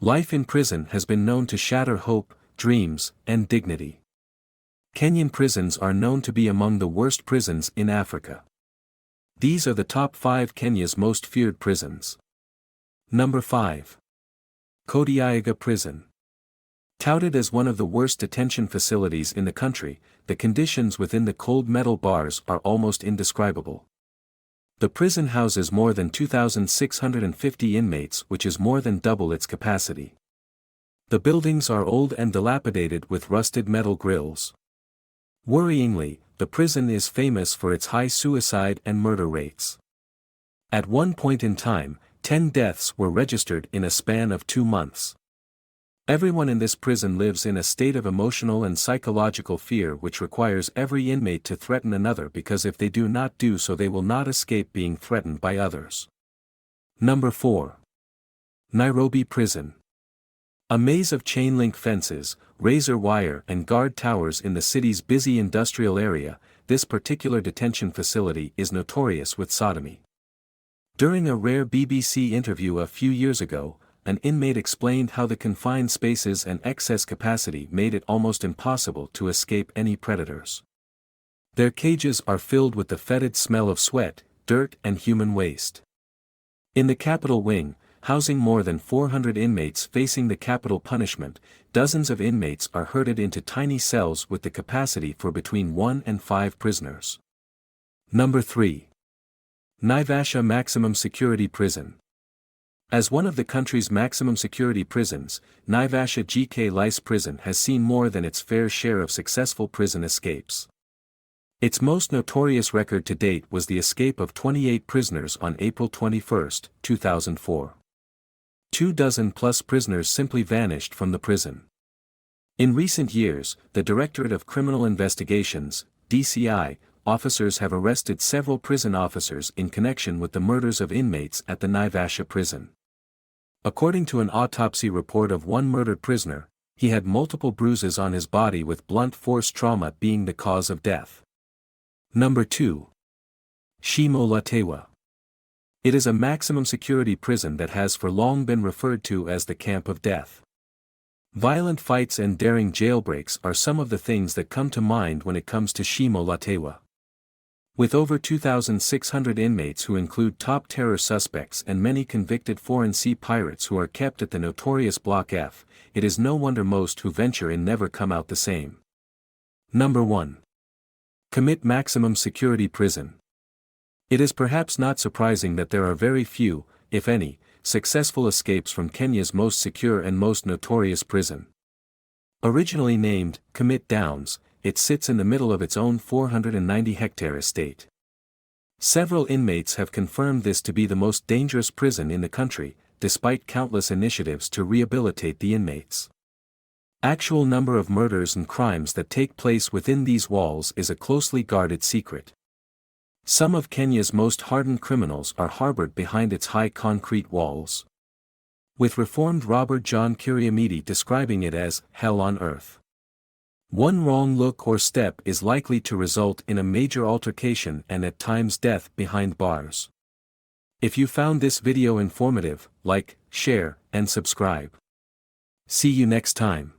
Life in prison has been known to shatter hope, dreams, and dignity. Kenyan prisons are known to be among the worst prisons in Africa. These are the top 5 Kenya's most feared prisons. Number 5. Kodiaga Prison. Touted as one of the worst detention facilities in the country, the conditions within the cold metal bars are almost indescribable. The prison houses more than 2,650 inmates, which is more than double its capacity. The buildings are old and dilapidated with rusted metal grills. Worryingly, the prison is famous for its high suicide and murder rates. At one point in time, 10 deaths were registered in a span of 2 months. Everyone in this prison lives in a state of emotional and psychological fear which requires every inmate to threaten another, because if they do not do so they will not escape being threatened by others. Number 4. Nairobi Prison. A maze of chain-link fences, razor wire and guard towers in the city's busy industrial area, this particular detention facility is notorious with sodomy. During a rare BBC interview a few years ago, an inmate explained how the confined spaces and excess capacity made it almost impossible to escape any predators. Their cages are filled with the fetid smell of sweat, dirt and human waste. In the Capital Wing, housing more than 400 inmates facing the capital punishment, dozens of inmates are herded into tiny cells with the capacity for between 1 and 5 prisoners. Number 3. Naivasha Maximum Security Prison. As one of the country's maximum security prisons, Naivasha GK Lice Prison has seen more than its fair share of successful prison escapes. Its most notorious record to date was the escape of 28 prisoners on April 21, 2004. 24+ prisoners simply vanished from the prison. In recent years, the Directorate of Criminal Investigations, DCI, officers have arrested several prison officers in connection with the murders of inmates at the Naivasha prison. According to an autopsy report of one murdered prisoner, he had multiple bruises on his body with blunt force trauma being the cause of death. Number 2. Shimo La Tewa. It is a maximum security prison that has for long been referred to as the camp of death. Violent fights and daring jailbreaks are some of the things that come to mind when it comes to Shimo La Tewa. With over 2,600 inmates who include top terror suspects and many convicted foreign sea pirates who are kept at the notorious Block F, it is no wonder most who venture in never come out the same. Number 1. Commit Maximum Security Prison. It is perhaps not surprising that there are very few, if any, successful escapes from Kenya's most secure and most notorious prison. Originally named Commit Downs, it sits in the middle of its own 490-hectare estate. Several inmates have confirmed this to be the most dangerous prison in the country, despite countless initiatives to rehabilitate the inmates. Actual number of murders and crimes that take place within these walls is a closely guarded secret. Some of Kenya's most hardened criminals are harbored behind its high concrete walls. With reformed Robert John Kiriamiti describing it as hell on earth. One wrong look or step is likely to result in a major altercation and at times death behind bars. If you found this video informative, like, share, and subscribe. See you next time.